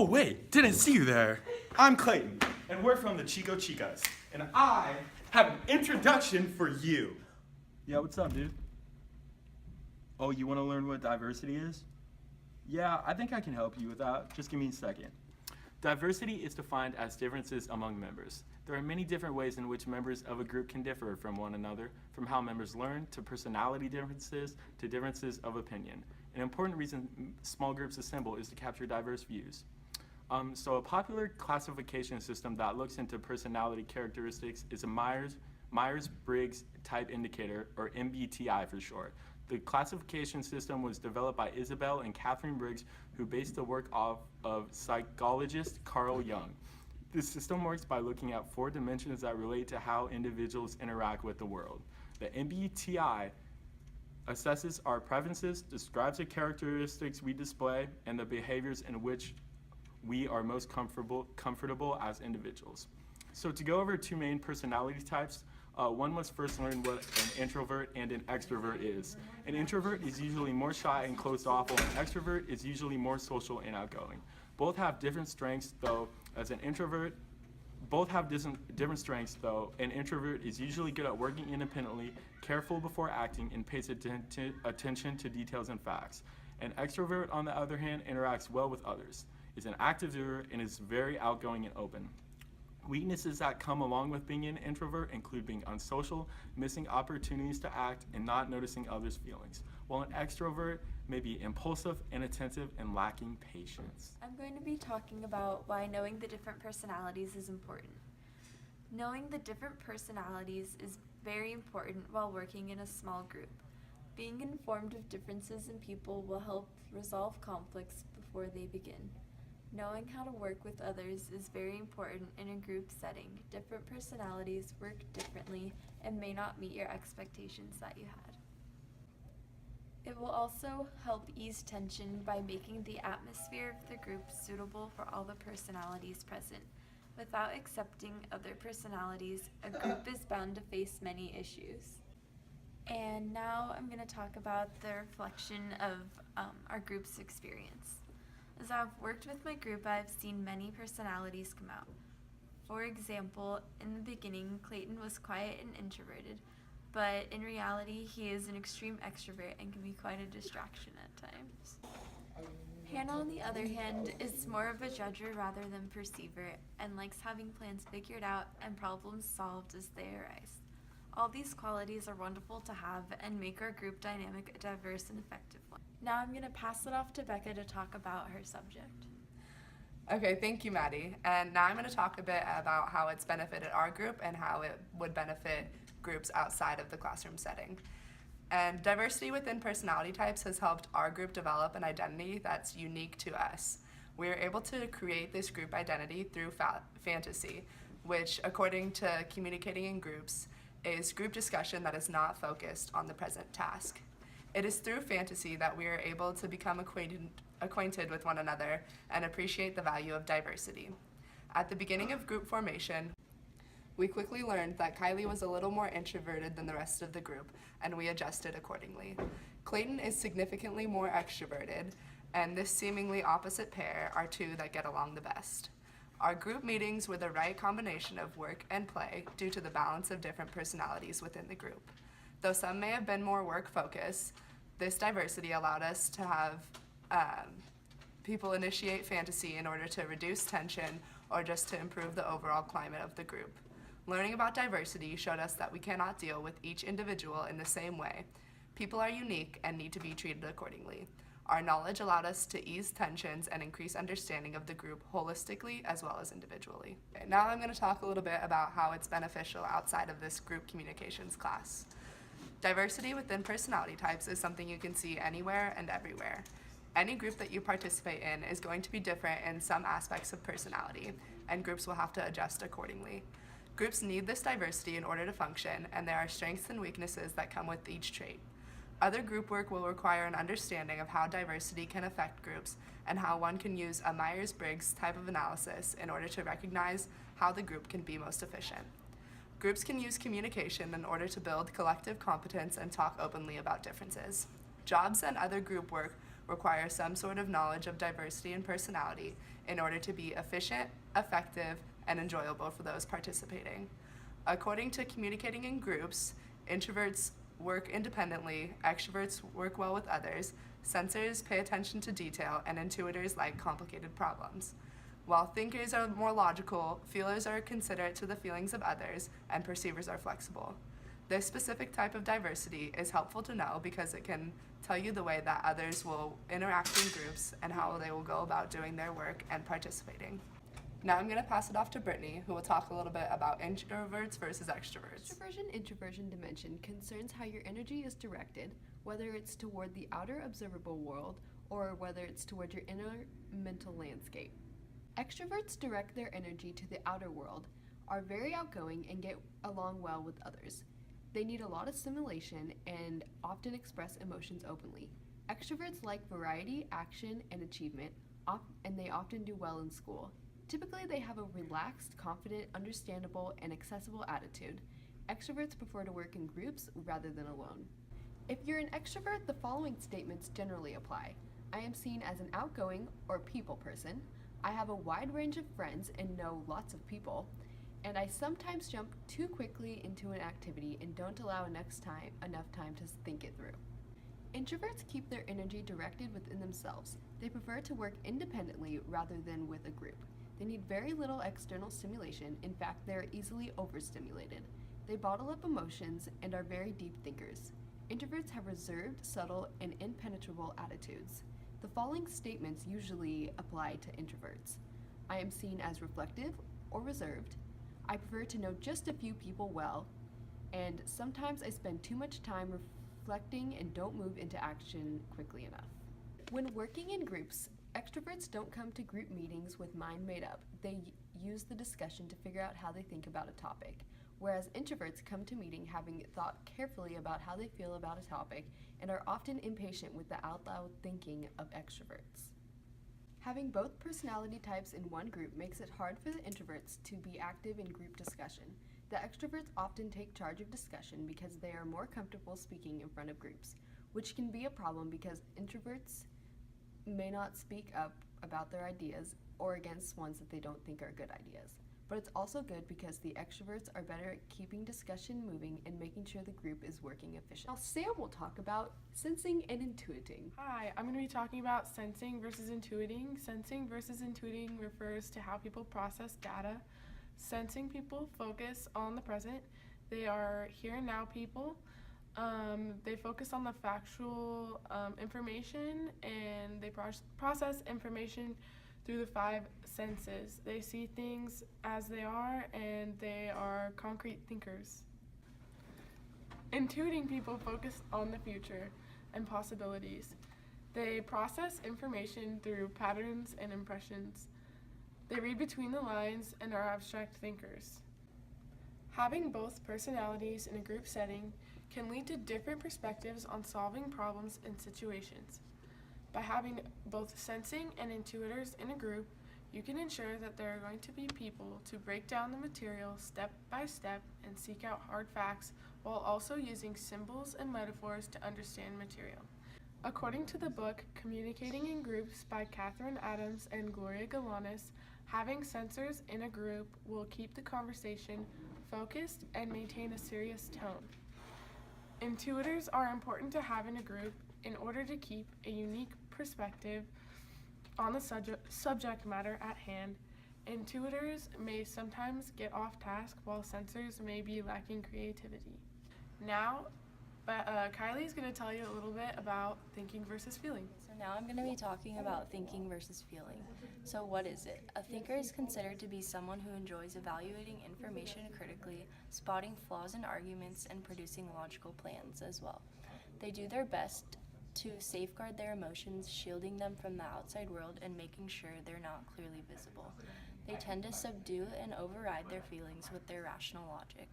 Oh wait, didn't see you there. I'm Clayton, and we're from the Chicas, and I have an introduction for you. Yeah, what's up, dude? Oh, you want to learn what diversity is? Yeah, I think I can help you with that. Just give me a second. Diversity is defined as differences among members. There are many different ways in which members of a group can differ from one another, from how members learn, to personality differences, to differences of opinion. An important reason small groups assemble is to capture diverse views. So a popular classification system that looks into personality characteristics is a Myers-Briggs Type Indicator, or MBTI for short. The classification system was developed by Isabel and Catherine Briggs, who based the work off of psychologist Carl Jung. This system works by looking at 4 dimensions that relate to how individuals interact with the world. The MBTI assesses our preferences, describes the characteristics we display, and the behaviors in which we are most comfortable as individuals. So to go over 2 main personality types, one must first learn what an introvert and an extrovert is. An introvert is usually more shy and closed off, while an extrovert is usually more social and outgoing. Both have different strengths, though. An introvert is usually good at working independently, careful before acting, and pays attention to details and facts. An extrovert, on the other hand, interacts well with others, is an active doer, and is very outgoing and open. Weaknesses that come along with being an introvert include being unsocial, missing opportunities to act, and not noticing others' feelings, while an extrovert may be impulsive, inattentive, and lacking patience. I'm going to be talking about why knowing the different personalities is important. Knowing the different personalities is very important while working in a small group. Being informed of differences in people will help resolve conflicts before they begin. Knowing how to work with others is very important in a group setting. Different personalities work differently and may not meet your expectations that you had. It will also help ease tension by making the atmosphere of the group suitable for all the personalities present. Without accepting other personalities, a group is bound to face many issues. And now I'm going to talk about the reflection of our group's experience. As I've worked with my group, I've seen many personalities come out. For example, in the beginning, Clayton was quiet and introverted, but in reality, he is an extreme extrovert and can be quite a distraction at times. Hannah, on the other hand, is more of a judger rather than perceiver and likes having plans figured out and problems solved as they arise. All these qualities are wonderful to have and make our group dynamic a diverse and effective one. Now I'm going to pass it off to Bekah to talk about her subject. Okay, thank you, Maddie. And now I'm going to talk a bit about how it's benefited our group and how it would benefit groups outside of the classroom setting. And diversity within personality types has helped our group develop an identity that's unique to us. We are able to create this group identity through fantasy, which, according to communicating in groups, is group discussion that is not focused on the present task. It is through fantasy that we are able to become acquainted with one another and appreciate the value of diversity. At the beginning of group formation, we quickly learned that Kylee was a little more introverted than the rest of the group, and we adjusted accordingly. Clayton is significantly more extroverted, and this seemingly opposite pair are 2 that get along the best. Our group meetings were the right combination of work and play due to the balance of different personalities within the group. Though some may have been more work-focused, this diversity allowed us to have people initiate fantasy in order to reduce tension or just to improve the overall climate of the group. Learning about diversity showed us that we cannot deal with each individual in the same way. People are unique and need to be treated accordingly. Our knowledge allowed us to ease tensions and increase understanding of the group holistically as well as individually. Okay, now I'm going to talk a little bit about how it's beneficial outside of this group communications class. Diversity within personality types is something you can see anywhere and everywhere. Any group that you participate in is going to be different in some aspects of personality, and groups will have to adjust accordingly. Groups need this diversity in order to function, and there are strengths and weaknesses that come with each trait. Other group work will require an understanding of how diversity can affect groups and how one can use a Myers-Briggs type of analysis in order to recognize how the group can be most efficient. Groups can use communication in order to build collective competence and talk openly about differences. Jobs and other group work require some sort of knowledge of diversity and personality in order to be efficient, effective, and enjoyable for those participating. According to communicating in groups, introverts work independently, extroverts work well with others, sensors pay attention to detail, and intuitors like complicated problems. While thinkers are more logical, feelers are considerate to the feelings of others, and perceivers are flexible. This specific type of diversity is helpful to know because it can tell you the way that others will interact in groups and how they will go about doing their work and participating. Now I'm going to pass it off to Brittni, who will talk a little bit about introverts versus extroverts. Extroversion-introversion dimension concerns how your energy is directed, whether it's toward the outer observable world or whether it's toward your inner mental landscape. Extroverts direct their energy to the outer world, are very outgoing, and get along well with others. They need a lot of stimulation and often express emotions openly. Extroverts like variety, action, and achievement, and they often do well in school. Typically, they have a relaxed, confident, understandable, and accessible attitude. Extroverts prefer to work in groups rather than alone. If you're an extrovert, the following statements generally apply. I am seen as an outgoing or people person. I have a wide range of friends and know lots of people. And I sometimes jump too quickly into an activity and don't allow enough time to think it through. Introverts keep their energy directed within themselves. They prefer to work independently rather than with a group. They need very little external stimulation. In fact, they are easily overstimulated. They bottle up emotions and are very deep thinkers. Introverts have reserved, subtle, and impenetrable attitudes. The following statements usually apply to introverts. I am seen as reflective or reserved. I prefer to know just a few people well, and sometimes I spend too much time reflecting and don't move into action quickly enough. When working in groups, extroverts don't come to group meetings with mind made up. They use the discussion to figure out how they think about a topic, whereas introverts come to meeting having thought carefully about how they feel about a topic and are often impatient with the out loud thinking of extroverts. Having both personality types in one group makes it hard for the introverts to be active in group discussion. The extroverts often take charge of discussion because they are more comfortable speaking in front of groups, which can be a problem because introverts may not speak up about their ideas or against ones that they don't think are good ideas. But it's also good because the extroverts are better at keeping discussion moving and making sure the group is working efficiently. Now Sam will talk about sensing and intuiting. Hi, I'm going to be talking about sensing versus intuiting. Sensing versus intuiting refers to how people process data. Sensing people focus on the present. They are here and now people. They focus on the factual information, and they process information through the 5 senses. They see things as they are, and they are concrete thinkers. Intuiting people focus on the future and possibilities. They process information through patterns and impressions. They read between the lines and are abstract thinkers. Having both personalities in a group setting can lead to different perspectives on solving problems and situations. By having both sensing and intuitors in a group, you can ensure that there are going to be people to break down the material step by step and seek out hard facts while also using symbols and metaphors to understand material. According to the book Communicating in Groups by Catherine Adams and Gloria Galanis, having sensors in a group will keep the conversation focused and maintain a serious tone. Intuitors are important to have in a group in order to keep a unique perspective on the subject matter at hand. Intuitors may sometimes get off task while sensors may be lacking creativity. Now, Kylie is going to tell you a little bit about thinking versus feeling. So now I'm going to be talking about thinking versus feeling. So what is it? A thinker is considered to be someone who enjoys evaluating information critically, spotting flaws in arguments, and producing logical plans as well. They do their best to safeguard their emotions, shielding them from the outside world and making sure they're not clearly visible. They tend to subdue and override their feelings with their rational logic.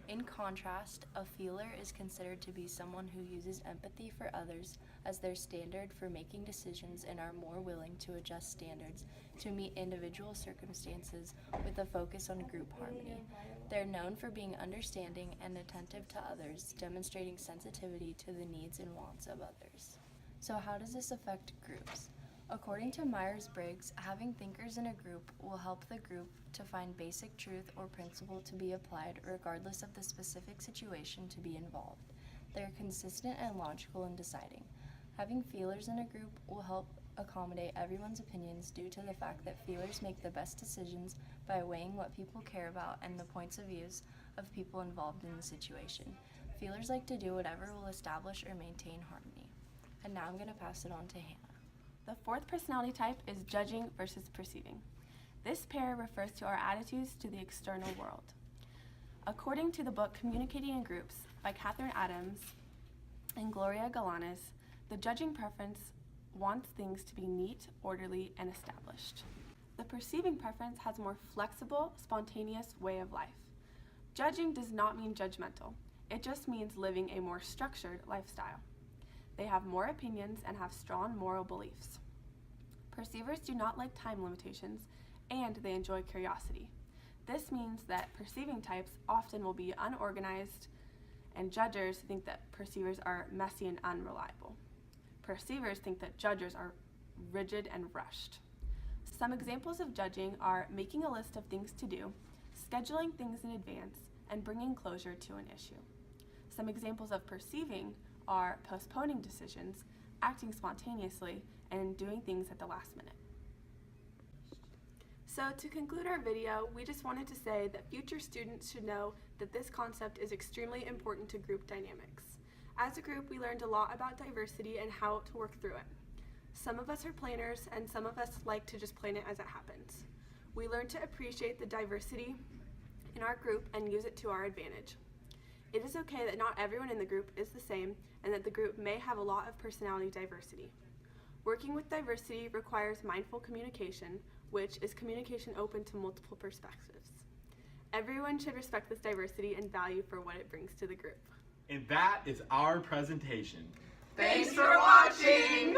In contrast, a feeler is considered to be someone who uses empathy for others as their standard for making decisions and are more willing to adjust standards to meet individual circumstances with a focus on group harmony. They're known for being understanding and attentive to others, demonstrating sensitivity to the needs and wants of others. So how does this affect groups? According to Myers-Briggs, having thinkers in a group will help the group to find basic truth or principle to be applied regardless of the specific situation to be involved. They are consistent and logical in deciding. Having feelers in a group will help accommodate everyone's opinions due to the fact that feelers make the best decisions by weighing what people care about and the points of views of people involved in the situation. Feelers like to do whatever will establish or maintain harmony. And now I'm going to pass it on to Hannah. The fourth personality type is judging versus perceiving. This pair refers to our attitudes to the external world. According to the book Communicating in Groups by Catherine Adams and Gloria Galanes, the judging preference wants things to be neat, orderly, and established. The perceiving preference has a more flexible, spontaneous way of life. Judging does not mean judgmental. It just means living a more structured lifestyle. They have more opinions and have strong moral beliefs. Perceivers do not like time limitations, and they enjoy curiosity. This means that perceiving types often will be unorganized, and judgers think that perceivers are messy and unreliable. Perceivers think that judgers are rigid and rushed. Some examples of judging are making a list of things to do, scheduling things in advance, and bringing closure to an issue. Some examples of perceiving are postponing decisions, acting spontaneously, and doing things at the last minute. So to conclude our video, we just wanted to say that future students should know that this concept is extremely important to group dynamics. As a group, we learned a lot about diversity and how to work through it. Some of us are planners, and some of us like to just plan it as it happens. We learned to appreciate the diversity in our group and use it to our advantage. It is okay that not everyone in the group is the same, and that the group may have a lot of personality diversity. Working with diversity requires mindful communication, which is communication open to multiple perspectives. Everyone should respect this diversity and value for what it brings to the group. And that is our presentation. Thanks for watching!